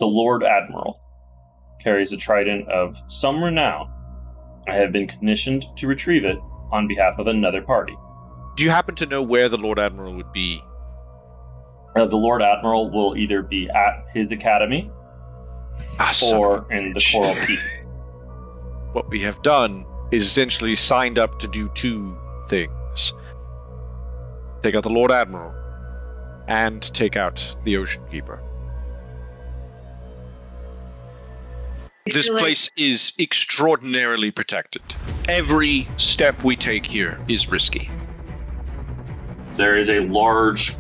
The Lord Admiral carries a trident of some renown. I have been commissioned to retrieve it on behalf of another party. Do you happen to know where the Lord Admiral would be? The Lord Admiral will either be at his academy or in the Coral Keep. What we have done is essentially signed up to do two things. Take out the Lord Admiral and take out the Oceankeeper. This place is extraordinarily protected. Every step we take here is risky. There is a large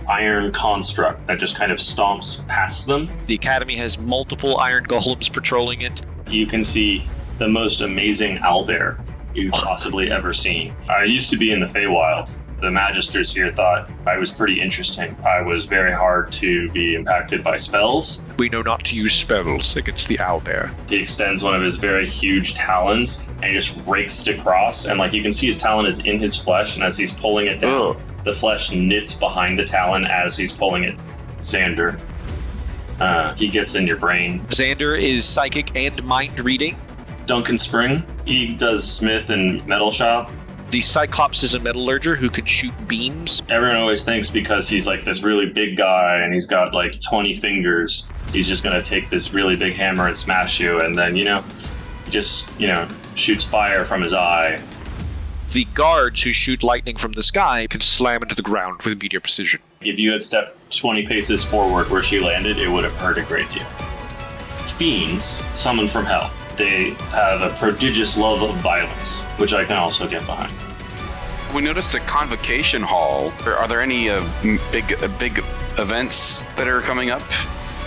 iron construct that just kind of stomps past them. The Academy has multiple iron golems patrolling it. You can see the most amazing owlbear you've possibly ever seen. I used to be in the Feywild. The Magisters here thought I was pretty interesting. I was very hard to be impacted by spells. We know not to use spells against the owlbear. He extends one of his very huge talons and he just rakes it across, and like you can see his talon is in his flesh, and as he's pulling it down, the flesh knits behind the talon as he's pulling it. Xander, he gets in your brain. Xander is psychic and mind reading. Duncan Spring, he does smith and metal shop. The Cyclops is a metallurger who can shoot beams. Everyone always thinks because he's like this really big guy and he's got like 20 fingers, he's just going to take this really big hammer and smash you, and then, just shoots fire from his eye. The guards who shoot lightning from the sky can slam into the ground with meteor precision. If you had stepped 20 paces forward where she landed, it would have hurt a great deal. Fiends, summoned from hell. They have a prodigious love of violence, which I can also get behind. We noticed a convocation hall. Are there any big events that are coming up?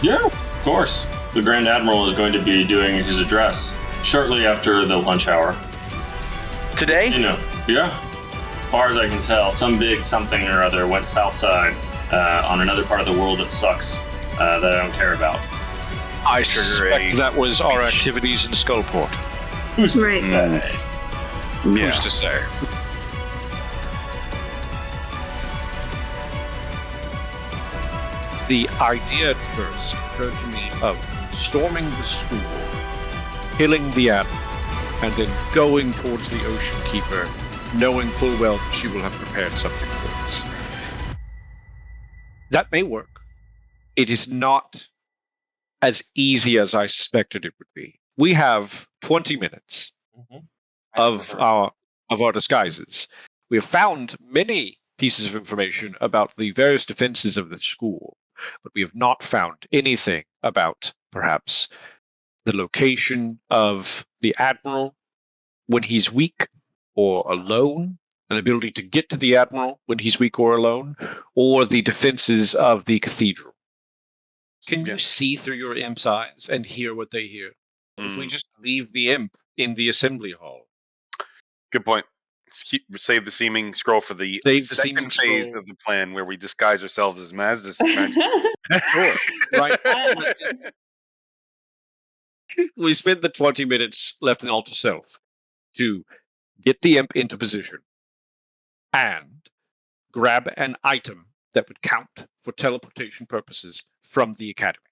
Yeah, of course. The Grand Admiral is going to be doing his address shortly after the lunch hour. Today? Yeah. As far as I can tell, some big something or other went south side on another part of the world that sucks that I don't care about. I suspect that was our activities in Skullport. Who's to say? Yeah. Who's to say? The idea at first occurred to me of storming the school, killing the Admiral, and then going towards the Oceankeeper, knowing full well that she will have prepared something for us. That may work. It is not as easy as I suspected it would be. We have 20 minutes of our disguises. We have found many pieces of information about the various defenses of the school, but we have not found anything about perhaps the location of the Admiral when he's weak or alone, an ability to get to the Admiral when he's weak or alone, or the defenses of the Cathedral. Can you see through your imp's eyes and hear what they hear? If we just leave the imp in the assembly hall. Good point. Save the seeming scroll for the second phase of the plan where we disguise ourselves as Mazda's. Sure. Right. We spend the 20 minutes left in Alter Self to get the imp into position and grab an item that would count for teleportation purposes from the Academy.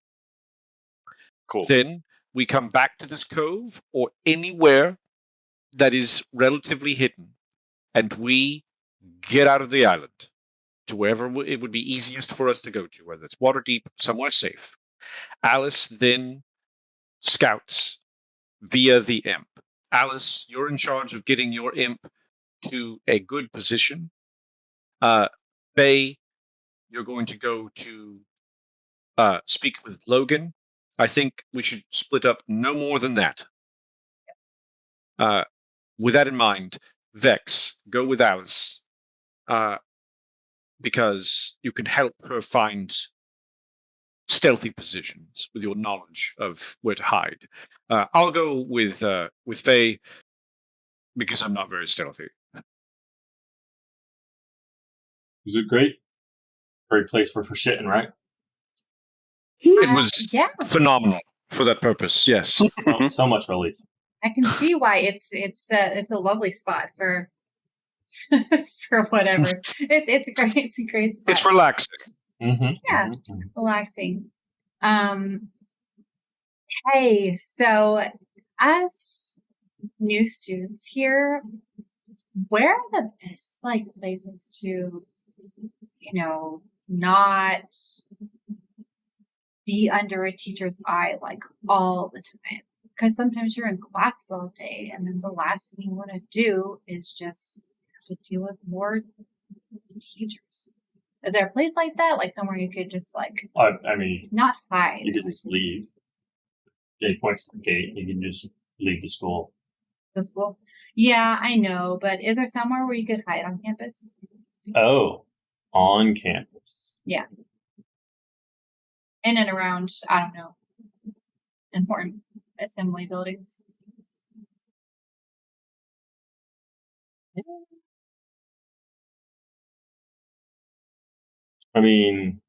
Cool. Then we come back to this cove or anywhere that is relatively hidden, and we get out of the island to wherever it would be easiest for us to go to, whether it's Waterdeep, somewhere safe. Alice then scouts via the imp. Alice, you're in charge of getting your imp to a good position. Faye, you're going to go to speak with Logan. I think we should split up no more than that. With that in mind, Vex, go with Alice, because you can help her find stealthy positions with your knowledge of where to hide. I'll go with Faye because I'm not very stealthy. Was it great? Great place for shitting, right? It was phenomenal for that purpose. Yes. So much relief. I can see why it's a lovely spot for for whatever. It's a great spot. It's relaxing. Yeah, relaxing. Hey, so as new students here, where are the best places to, not be under a teacher's eye all the time? Because sometimes you're in classes all day, and then the last thing you want to do is just have to deal with more teachers. Is there a place like that, somewhere you could just not hide? You could just leave. He points to the gate. You can just leave the school. The school? Yeah, I know, but is there somewhere where you could hide on campus? Oh, on campus. Yeah. In and around, I don't know, important assembly buildings. I mean,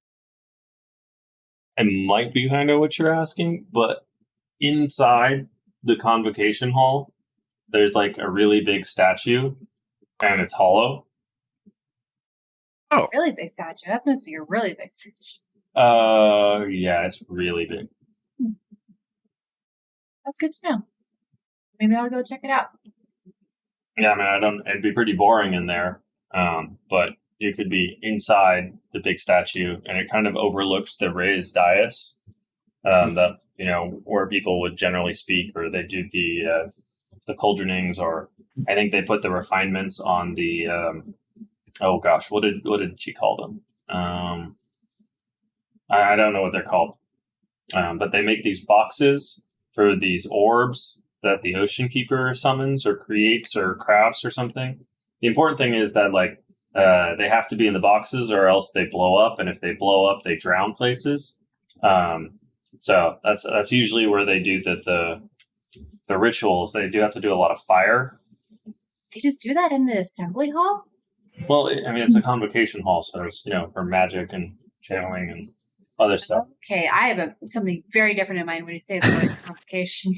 it might be kind of what you're asking, but inside the convocation hall, there's a really big statue, and it's hollow. Oh, really big statue. That must be a really big statue. Yeah, it's really big. That's good to know. Maybe I'll go check it out. Yeah, I mean, it'd be pretty boring in there, but you could be inside the big statue, and it kind of overlooks the raised dais, that where people would generally speak, or they do the cauldronings, or I think they put the refinements on the oh gosh, what did she call them? I don't know what they're called, but they make these boxes for these orbs that the Oceankeeper summons or creates or crafts or something. The important thing is that they have to be in the boxes, or else they blow up, and if they blow up, they drown places. So that's usually where they do the rituals. They do have to do a lot of fire. They just do that in the assembly hall? Well, I mean, it's a convocation hall, so it's for magic and channeling and other stuff. Okay, I have something very different in mind when you say the word convocation.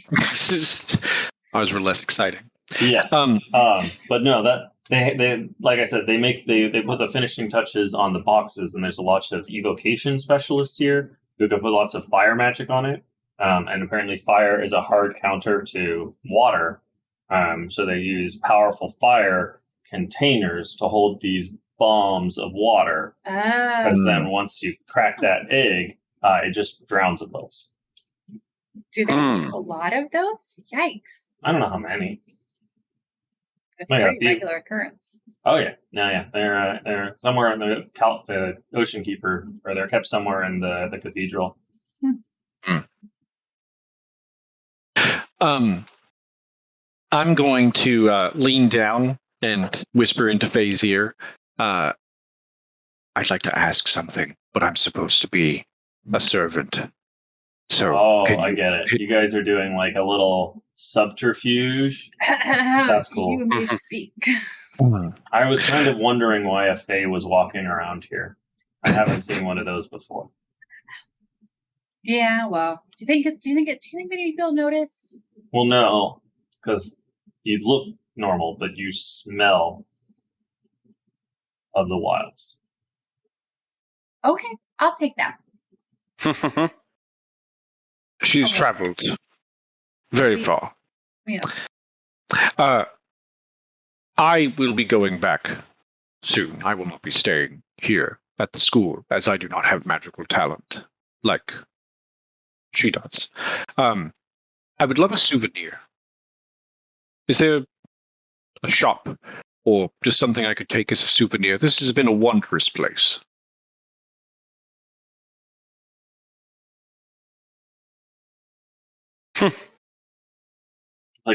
Ours were less exciting. Yes. But no, that they like I said, they put the finishing touches on the boxes, and there's a lot of evocation specialists here who can put lots of fire magic on it. And apparently fire is a hard counter to water. So they use powerful fire containers to hold these bombs of water. Because then once you crack that egg, it just drowns a place. Do they make a lot of those? Yikes. I don't know how many. It's a pretty regular occurrence. Oh yeah, no, yeah, they're somewhere in the Oceankeeper, or they're kept somewhere in the cathedral. I'm going to lean down and whisper into Faye's ear. I'd like to ask something, but I'm supposed to be a servant. So I get it. You guys are doing a little subterfuge. That's cool. You may speak. I was kind of wondering why a Fae was walking around here. I haven't seen one of those before. Yeah, well, do you think many people noticed? Well, no, because you look normal, but you smell of the wilds. Okay, I'll take that. She's traveled very far. Yeah. I will be going back soon. I will not be staying here at the school, as I do not have magical talent like she does. I would love a souvenir. Is there a shop or just something I could take as a souvenir? This has been a wondrous place.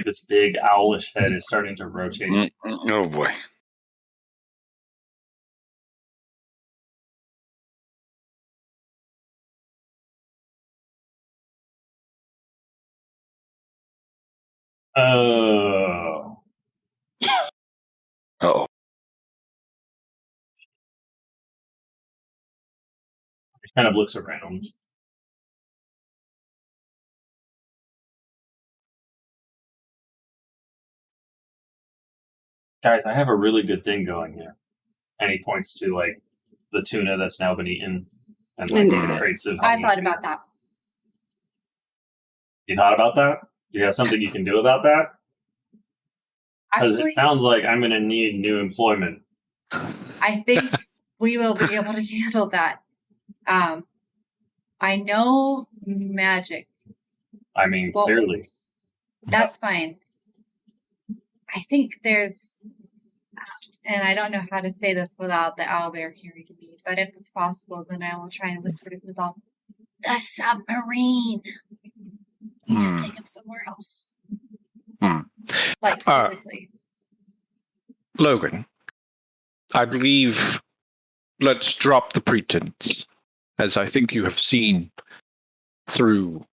This big owlish head is starting to rotate. Oh boy. Oh. Uh-oh. He kind of looks around. Guys, I have a really good thing going here. And he points to the tuna that's now been eaten, and the crates of honey. I thought about that. You thought about that? Do you have something you can do about that? Because it sounds like I'm going to need new employment. I think we will be able to handle that. I know magic. I mean, clearly. That's fine. I think there's, and I don't know how to say this without the owlbear hearing me, but if it's possible, then I will try and whisper it without the submarine. You just take him somewhere else. Like physically. Logan, I believe let's drop the pretense, as I think you have seen through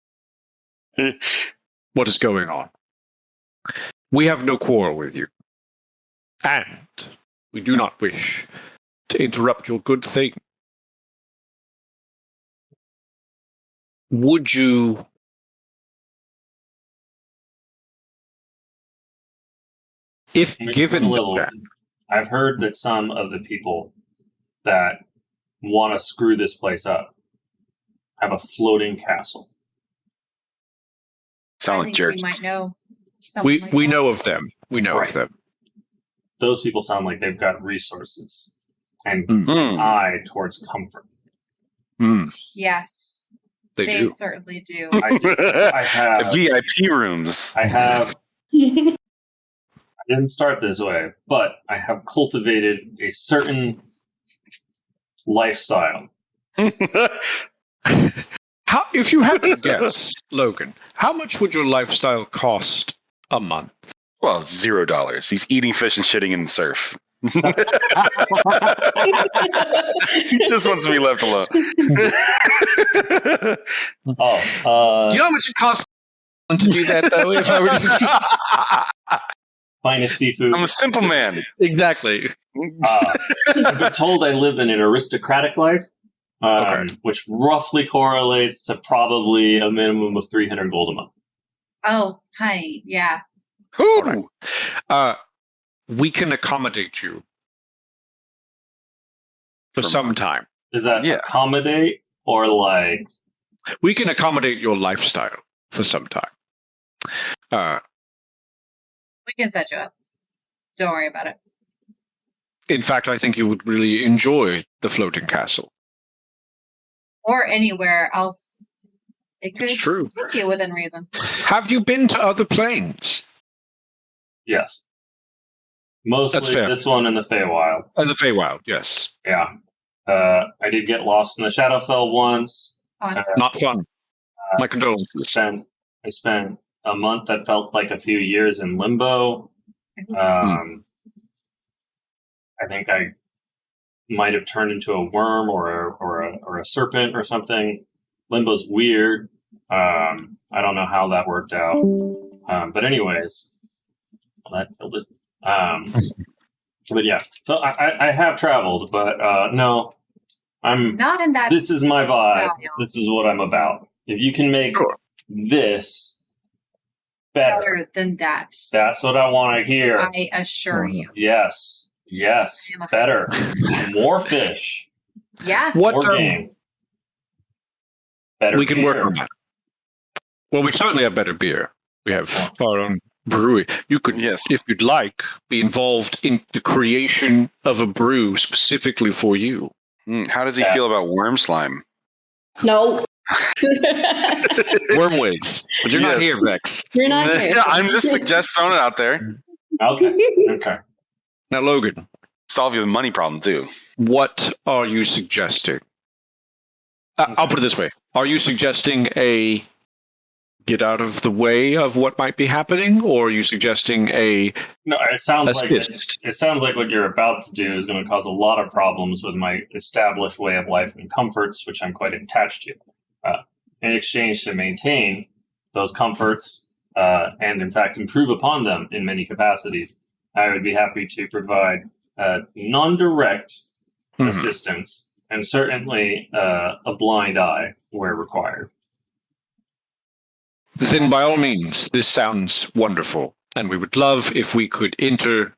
what is going on. We have no quarrel with you, and we do not wish to interrupt your good thing. Would you if given that? I've heard that some of the people that want to screw this place up have a floating castle. Sound like jerks. We might know. We know of them. We know of them. Those people sound like they've got resources and an eye towards comfort. Yes, they certainly do. I have VIP rooms. I didn't start this way, but I have cultivated a certain lifestyle. If you had to guess, Logan, how much would your lifestyle cost a month? Well, $0. He's eating fish and shitting in the surf. He just wants to be left alone. Do you know how much it costs to do that, though? If I were finest seafood. I'm a simple man. Exactly. I've been told I live in an aristocratic life, which roughly correlates to probably a minimum of 300 gold a month. Oh, honey, yeah. Right. We can accommodate you for some time. Is that accommodate or like? We can accommodate your lifestyle for some time. We can set you up. Don't worry about it. In fact, I think you would really enjoy the floating castle. Or anywhere else. It could take you within reason. Have you been to other planes? Yes. Mostly this one in the Feywild. In the Feywild, yes. Yeah. I did get lost in the Shadowfell once. Not fun. My condolences. I spent a month that felt like a few years in limbo. I think I might have turned into a worm or a serpent or something. Limbo's weird. I don't know how that worked out. But anyways, that killed it. But yeah, so I have traveled, but no, I'm not in that. This is my vibe. This is what I'm about. If you can make this better than that, that's what I want to hear. I assure you. Yes, better, more fish. Yeah, more game. Better. We can work on that. Well, we certainly have better beer. We have our own brewery. You could, if you'd like, be involved in the creation of a brew specifically for you. How does he feel about worm slime? No. Worm wigs. But you're not here, Vex. You're not here. I'm just throwing it out there. Okay. Now, Logan. Solve your money problem, too. What are you suggesting? I'll put it this way. Are you suggesting a get out of the way of what might be happening, or are you suggesting a no? It sounds like what you're about to do is going to cause a lot of problems with my established way of life and comforts, which I'm quite attached to. In exchange to maintain those comforts and, in fact, improve upon them in many capacities, I would be happy to provide non-direct assistance and certainly a blind eye where required. Then, by all means, this sounds wonderful, and we would love if we could enter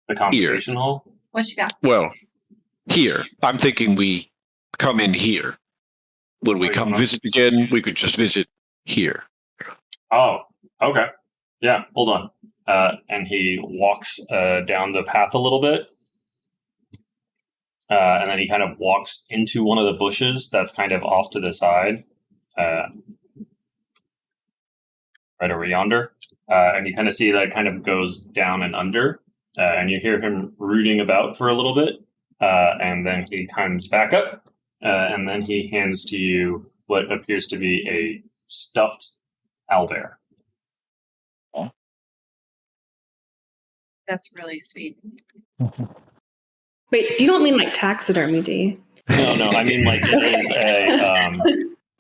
the convocation hall. What you got? Well, here. I'm thinking we come in here. When we come visit again, we could just visit here. Oh, okay. Yeah, hold on. And he walks down the path a little bit. And then he kind of walks into one of the bushes that's kind of off to the side. Right over yonder. And you kind of see that it kind of goes down and under. And you hear him rooting about for a little bit. And then he comes back up. And then he hands to you what appears to be a stuffed owlbear. That's really sweet. Wait, you don't mean like taxidermy, do you? No. I mean, like, it is a...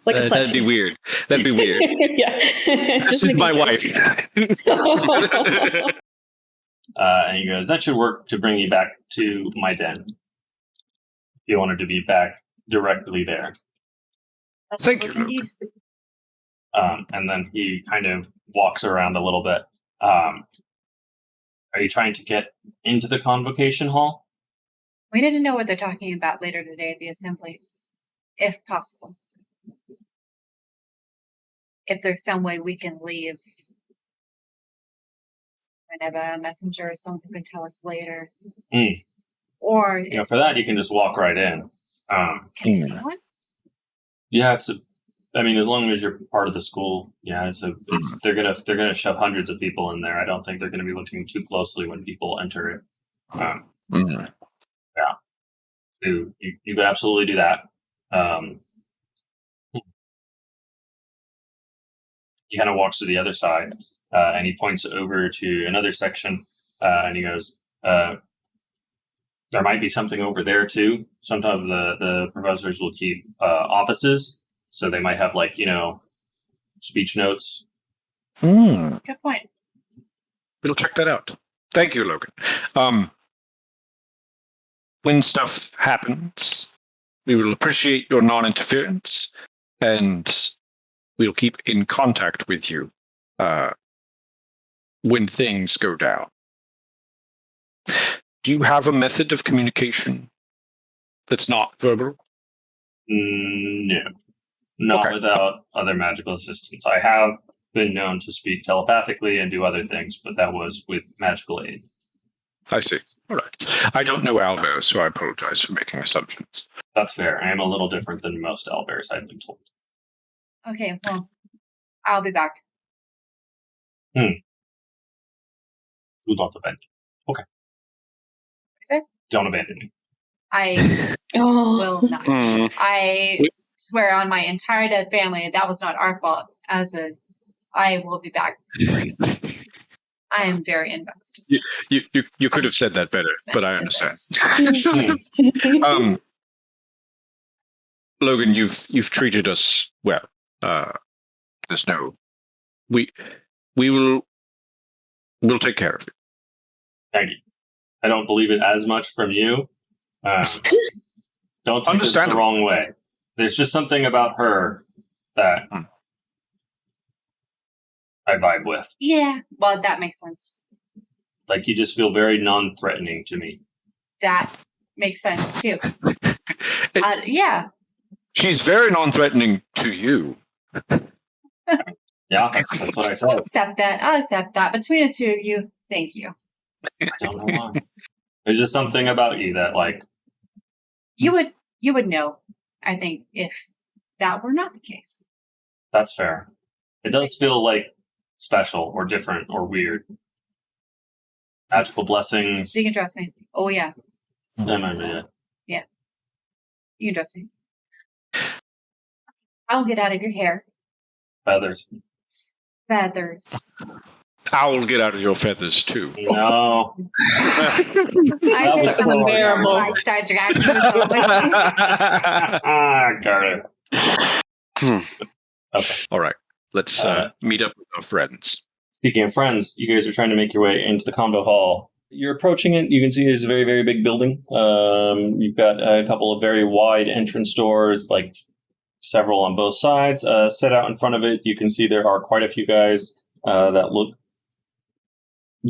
like that'd be weird. That'd be weird. Yeah. This is my wife. And he goes, that should work to bring you back to my den. If you wanted to be back directly there. Thank you, Indeed. And then he kind of walks around a little bit. Are you trying to get into the convocation hall? We need to know what they're talking about later today at the assembly, if possible. If there's some way we can leave kind of a messenger or someone who can tell us later. Or for that, you can just walk right in. Can anyone? Yeah, as long as you're part of the school, they're gonna shove hundreds of people in there. I don't think they're gonna be looking too closely when people enter it. Yeah, you could absolutely do that. He kind of walks to the other side, and he points over to another section, and he goes, there might be something over there too. Sometimes the professors will keep offices, so they might have speech notes. Good point. We'll check that out. Thank you, Logan. When stuff happens, we will appreciate your non-interference, and we'll keep in contact with you when things go down. Do you have a method of communication that's not verbal? No. Not without other magical assistance. I have been known to speak telepathically and do other things, but that was with magical aid. I see. All right. I don't know owlbears, so I apologize for making assumptions. That's fair. I am a little different than most owlbears, I've been told. Okay, well, I'll be back. Do not abandon. Okay. Is it? Don't abandon me. I will not. I swear on my entire dead family that was not our fault. I will be back for you. I am very invested. You could have said that better, but I understand. Logan, you've treated us well. We'll take care of you. Thank you. I don't believe it as much from you. Don't take this the wrong way. There's just something about her that I vibe with. Yeah, well, that makes sense. Like, you just feel very non-threatening to me. That makes sense, too. Yeah. She's very non-threatening to you. Yeah, that's what I said. I'll accept that. Between the two of you, thank you. I don't know why. There's just something about you that, You would know, I think, if that were not the case. That's fair. It does feel special or different or weird. Magical blessings. You can trust me. Oh, yeah. Yeah. You can trust me. I'll get out of your hair. Feathers. I'll get out of your feathers, too. No. That was unbearable. I start dragging Got it. Okay. All right. Let's meet up with our friends. Speaking of friends, you guys are trying to make your way into the convo hall. You're approaching it. You can see there's a very, very big building. You've got a couple of very wide entrance doors, several on both sides. Set out in front of it, you can see there are quite a few guys that look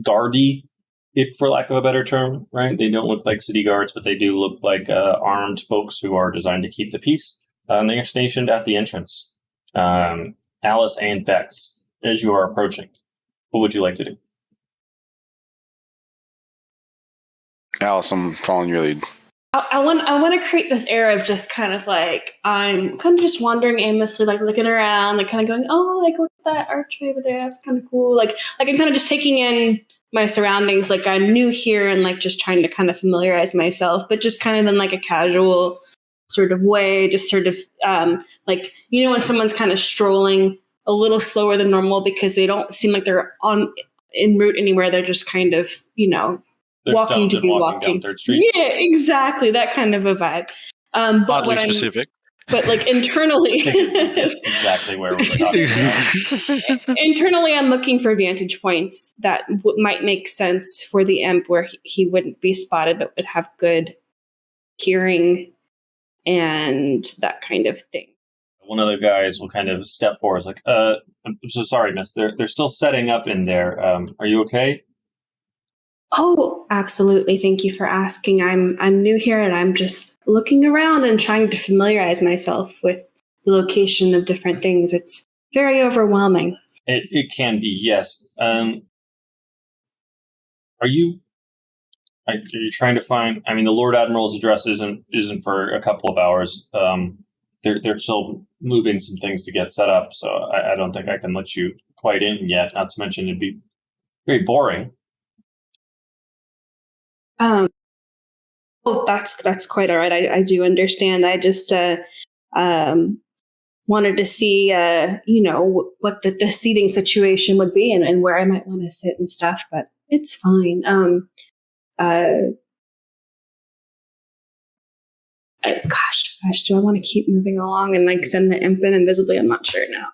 guardy, if for lack of a better term, right? They don't look like city guards, but they do look like armed folks who are designed to keep the peace. They are stationed at the entrance. Alice and Vex, as you are approaching. What would you like to do? Alice, I'm following your lead. I want to create this air of just kind of like I'm kind of just wandering aimlessly, like looking around, like kind of going, oh, like look at that archway over there, that's kind of cool. Like I'm kind of just taking in my surroundings, like I'm new here and like just trying to kind of familiarize myself, but just kind of in like a casual sort of way, just sort of like when someone's kind of strolling a little slower than normal because they don't seem like they're en route anywhere. They're just kind of They're walking to be walking down 3rd Street. Yeah, exactly. That kind of a vibe. But oddly specific. But like internally, exactly where we're talking about. Internally, I'm looking for vantage points that might make sense for the imp, where he wouldn't be spotted, but would have good hearing and that kind of thing. One of the guys will kind of step forward, like, "I'm so sorry, miss. They're still setting up in there. Are you okay?" Oh, absolutely. Thank you for asking. I'm new here and I'm just looking around and trying to familiarize myself with the location of different things. It's very overwhelming. It can be, yes. Are you trying to find? I mean, the Lord Admiral's address isn't for a couple of hours. They're still moving some things to get set up, so I don't think I can let you quite in yet. Not to mention it'd be very boring. Oh, that's quite all right. I do understand. I just wanted to see, what the seating situation would be and where I might want to sit and stuff. But it's fine. Gosh, do I want to keep moving along and like send the imp in invisibly? I'm not sure now.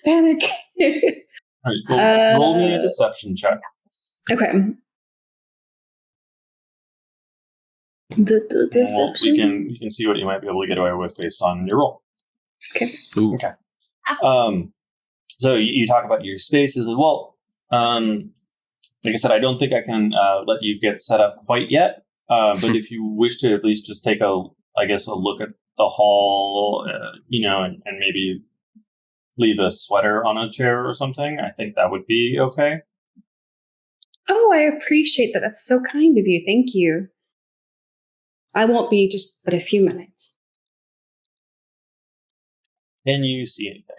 Panic. All right, roll me a deception check. Okay. Well, we can see what you might be able to get away with based on your roll. Okay. Ooh. Okay. So you talk about your spaces as well. Like I said, I don't think I can let you get set up quite yet. But if you wish to at least just take a look at the hall, and maybe leave a sweater on a chair or something, I think that would be okay. Oh, I appreciate that. That's so kind of you. Thank you. I won't be but a few minutes. Can you see anything?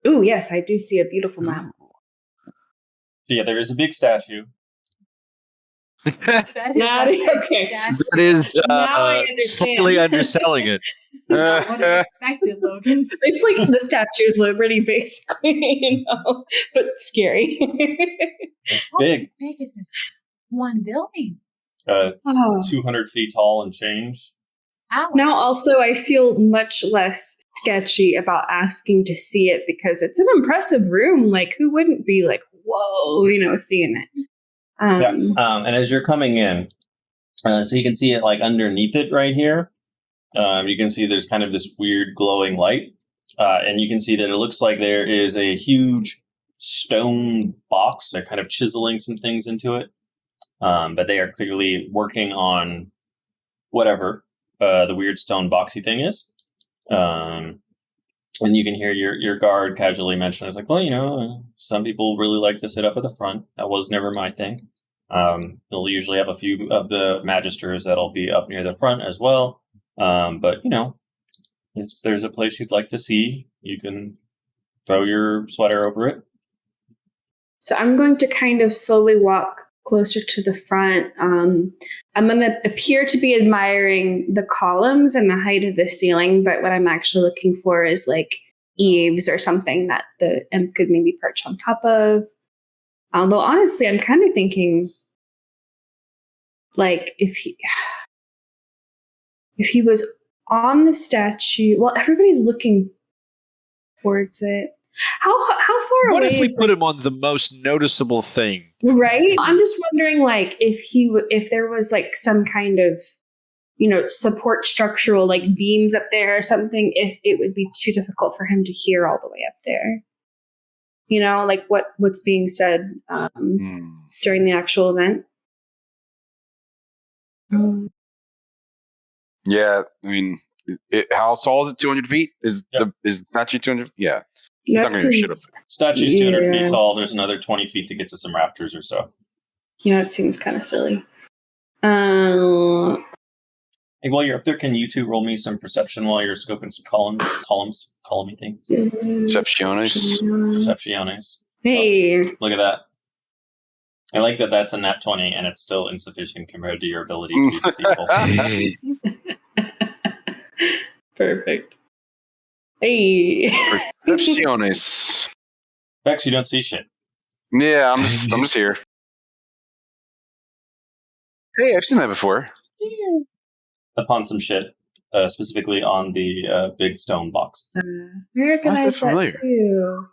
Oh, yes, I do see a beautiful map. Yeah, there is a big statue. That is Now, a big okay. statue. That is slightly underselling it. Not what I expected, Logan. It's like the Statue of Liberty, basically, but scary. It's big. How big is this one building? 200 feet tall and change. Ow. Now, also, I feel much less sketchy about asking to see it because it's an impressive room. Like, who wouldn't be like, whoa, seeing it? And as you're coming in, so you can see it like underneath it right here. You can see there's kind of this weird glowing light. And you can see that it looks like there is a huge stone box. They're kind of chiseling some things into it. But they are clearly working on whatever the weird stone boxy thing is. And you can hear your guard casually mention, it's like, well, some people really like to sit up at the front. That was never my thing. They'll usually have a few of the magisters that'll be up near the front as well. But, if there's a place you'd like to see, you can throw your sweater over it. So I'm going to kind of slowly walk closer to the front. I'm going to appear to be admiring the columns and the height of the ceiling, but what I'm actually looking for is like eaves or something that the imp could maybe perch on top of. Although honestly, I'm kind of thinking like if he was on the statue, well, everybody's looking towards it. How far what away? What if we is put him on the most noticeable thing? Right? I'm just wondering, like, if there was like some kind of, support structural like beams up there or something, if it would be too difficult for him to hear all the way up there. Like what's being said during the actual event. Yeah, I mean, how tall is it? 200 feet? Is the statue 200? Yeah. That seems, Statue's 200 feet tall. There's another 20 feet to get to some raptors or so. Yeah, it seems kind of silly. Hey, while you're up there, can you two roll me some perception while you're scoping some columny things? Perceptiones. Hey. Oh, look at that. I like that that's a nat 20 and it's still insufficient compared to your ability to be deceitful. Perfect. Hey. Perceptiones. Bex, you don't see shit. Yeah, I'm just here. Hey, I've seen that before. Upon some shit, specifically on the big stone box. We recognize that too.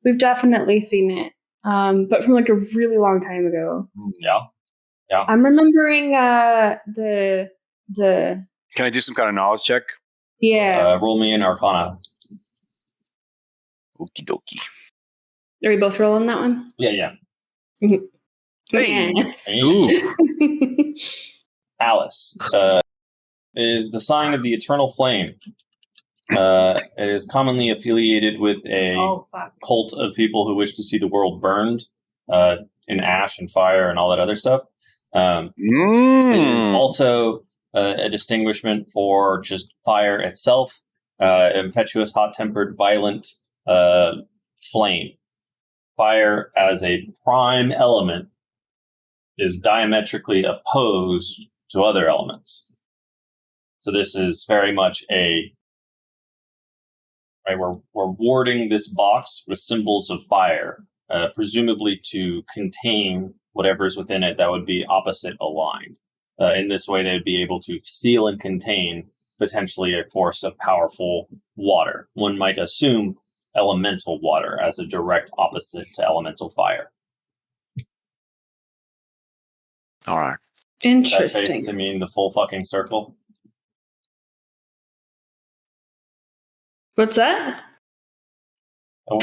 We've definitely seen it, but from like a really long time ago. Yeah. I'm remembering the. Can I do some kind of knowledge check? Yeah. Roll me an Arcana. Okie dokie. Are we both rolling that one? Yeah. Hey. Ooh. Alice. Is the sign of the eternal flame. It is commonly affiliated with a cult of people who wish to see the world burned in ash and fire and all that other stuff. It is also a distinguishment for just fire itself, impetuous, hot-tempered, violent flame. Fire as a prime element is diametrically opposed to other elements. So this is very much we're warding this box with symbols of fire, presumably to contain whatever's within it that would be opposite aligned. In this way, they'd be able to seal and contain potentially a force of powerful water. One might assume elemental water as a direct opposite to elemental fire. All right. Interesting. That face to mean the full fucking circle. What's that? Oh.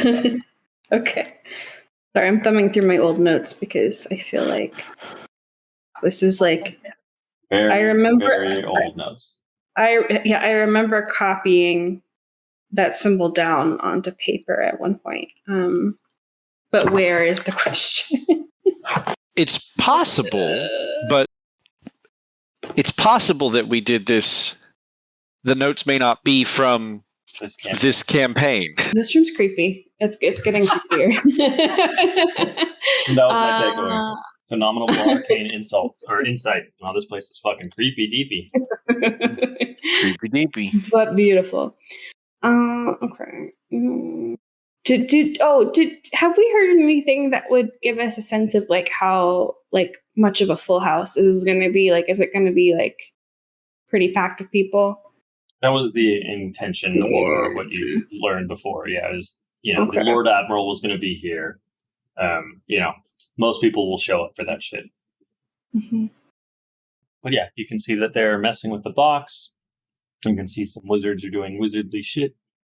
Okay. Sorry, I'm thumbing through my old notes because I feel like this is like I remember very old notes. I remember copying that symbol down onto paper at one point. But where is the question? It's possible, but it's possible that we did this. The notes may not be from this campaign. This room's creepy. It's getting creepier. That was my takeaway. Phenomenal arcane insults or insight. Oh, this place is fucking creepy deepy. Creepy deepy. But beautiful. Okay. Have we heard anything that would give us a sense of like how like much of a full house is going to be? Like, is it going to be like pretty packed with people? That was the intention, or what you learned before. Yeah, it was, the Lord Admiral was going to be here. Most people will show up for that shit. Mm-hmm. But yeah, you can see that they're messing with the box. You can see some wizards are doing wizardly shit.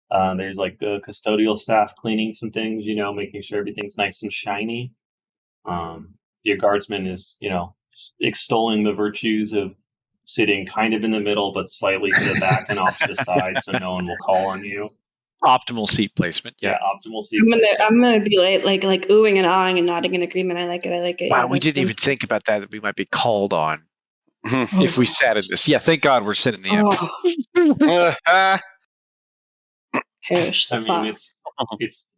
There's like the custodial staff cleaning some things, making sure everything's nice and shiny. Your guardsman is, extolling the virtues of sitting kind of in the middle, but slightly to the back and off to the side, so no one will call on you. Optimal seat placement. Yeah, optimal seat placement. I'm gonna be like oohing and ahhing and nodding in agreement. I like it. Wow, we didn't even think about that we might be called on if we sat in this. Yeah, thank God we're sitting in the end. Perish the thought.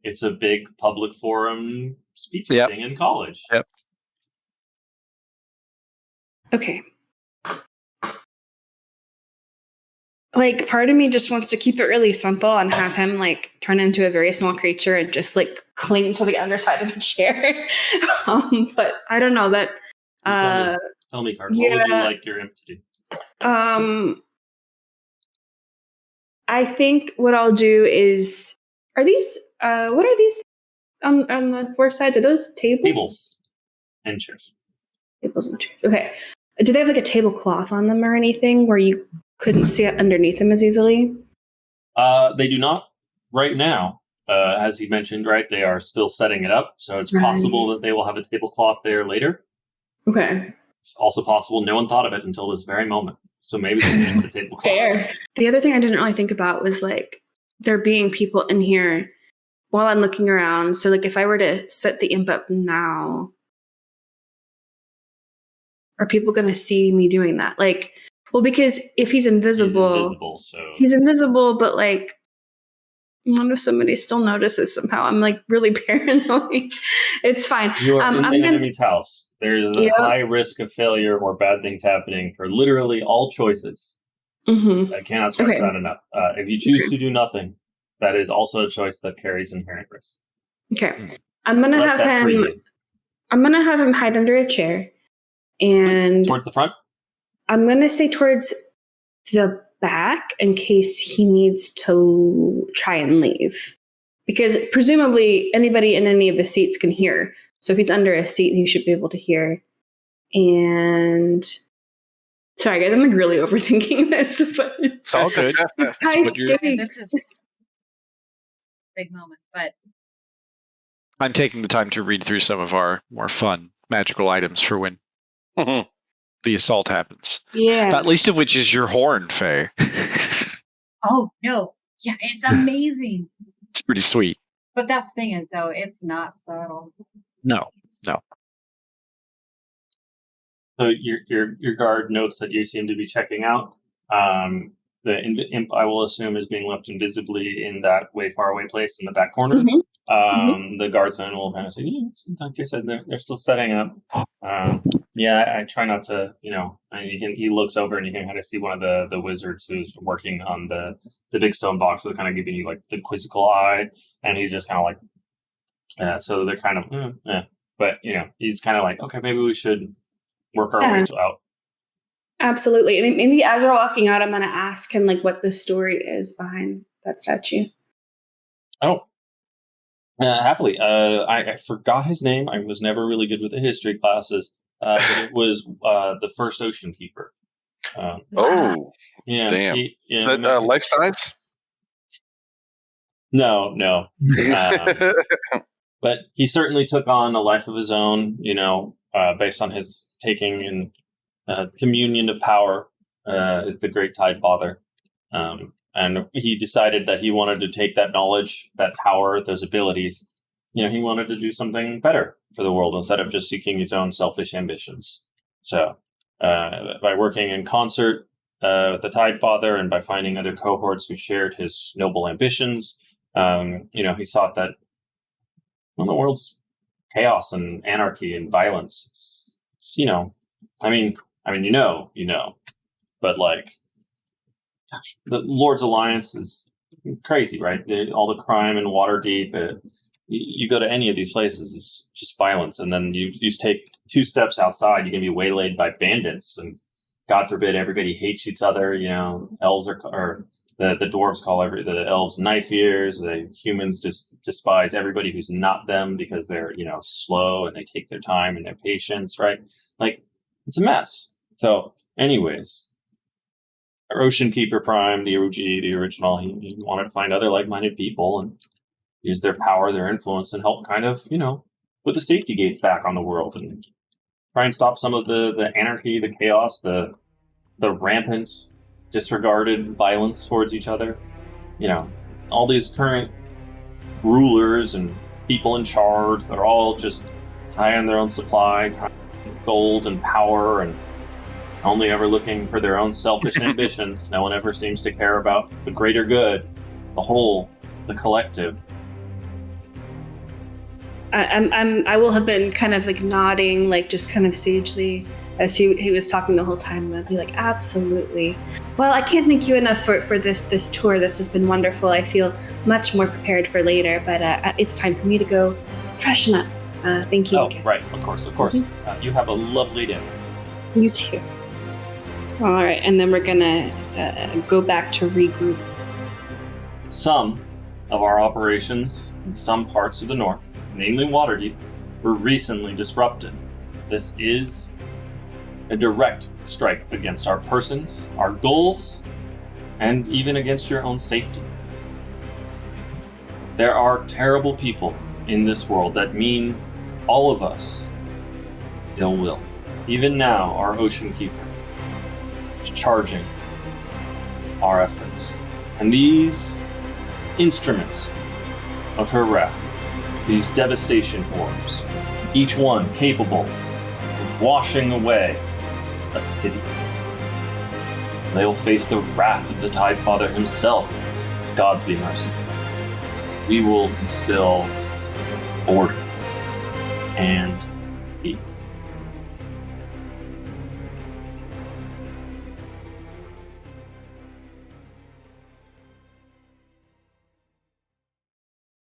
It's a big public forum speech thing in college. Yep. Okay. Like, part of me just wants to keep it really simple and have him like turn into a very small creature and just like cling to the underside of a chair. But I don't know that. Tell me, Card. What would you like your imp to do? I think what I'll do is, what are these on the four sides? Are those tables? Tables and chairs. Tables and chairs. Okay. Do they have like a tablecloth on them or anything where you couldn't see it underneath them as easily? They do not right now. As he mentioned, right, they are still setting it up, so it's possible that they will have a tablecloth there later. Okay. It's also possible no one thought of it until this very moment. So maybe they can put a tablecloth. Fair. The other thing I didn't really think about was like there being people in here while I'm looking around. So like if I were to set the imp up now, are people going to see me doing that? Like, well, because if he's invisible, he's invisible, but like, what if somebody still notices somehow? I'm like really paranoid. It's fine. You are in the enemy's house. There's a high risk of failure or bad things happening for literally all choices. I cannot stress that enough. If you choose to do nothing, that is also a choice that carries inherent risk. Okay. I'm going to have him hide under a chair. And towards the front? I'm going to say towards the back in case he needs to try and leave. Because presumably anybody in any of the seats can hear. So if he's under a seat, he should be able to hear. And sorry, guys, I'm like really overthinking this. But it's all good. This is a big moment, but I'm taking the time to read through some of our more fun magical items for when the assault happens. Yeah. Not least of which is your horn, Faye. Oh, no. Yeah, it's amazing. It's pretty sweet. But that's the thing is, though, it's not subtle. No. So your guard notes that you seem to be checking out. The imp, I will assume, is being left invisibly in that way far away place in the back corner. The guardsman will kind of say, like I said, they're still setting up. I try not to, and he looks over and you can kind of see one of the wizards who's working on the big stone box with kind of giving you like the quizzical eye, and he's just kind of like, so they're kind of, but he's kind of like, okay, maybe we should work our way out. Absolutely. And maybe as we're walking out, I'm going to ask him like what the story is behind that statue. Oh, happily. I forgot his name. I was never really good with the history classes. But it was the first Oceankeeper. Yeah. Damn. Is that life size? No. But he certainly took on a life of his own, based on his taking and communion of power, the great Tide Father. And he decided that he wanted to take that knowledge, that power, those abilities. He wanted to do something better for the world instead of just seeking his own selfish ambitions. So by working in concert with the Tide Father and by finding other cohorts who shared his noble ambitions, he sought that the world's chaos and anarchy and violence. But like, gosh, the Lord's Alliance is crazy, right? All the crime in Waterdeep. You go to any of these places, it's just violence, and then you just take 2 steps outside, you can be waylaid by bandits, and God forbid everybody hates each other. Elves or the dwarves call the elves knife ears. The humans just despise everybody who's not them because they're slow and they take their time and their patience, right? Like, it's a mess. So, anyways, our Oceankeeper Prime, the OG, the original, he wanted to find other like-minded people and use their power, their influence, and help kind of, put the safety gates back on the world and try and stop some of the anarchy, the chaos, the rampant, disregarded violence towards each other. All these current rulers and people in charge, they're all just high on their own supply, gold and power, and only ever looking for their own selfish ambitions. No one ever seems to care about the greater good, the whole, the collective. I will have been kind of like nodding, like just kind of sagely as he was talking the whole time. And I'd be like, absolutely. Well, I can't thank you enough for this tour. This has been wonderful. I feel much more prepared for later, but it's time for me to go freshen up. Thank you. Oh, again. Right. Of course. Mm-hmm. You have a lovely day. You too. All right. And then we're going to go back to regroup. Some of our operations in some parts of the north, namely Waterdeep, were recently disrupted. This is a direct strike against our persons, our goals, and even against your own safety. There are terrible people in this world that mean all of us ill will. Even now, our Oceankeeper. charging our efforts. And these instruments of her wrath, these Devastation Orbs, each one capable of washing away a city. They will face the wrath of the Tide Father himself. Gods be merciful. We will instill order and peace.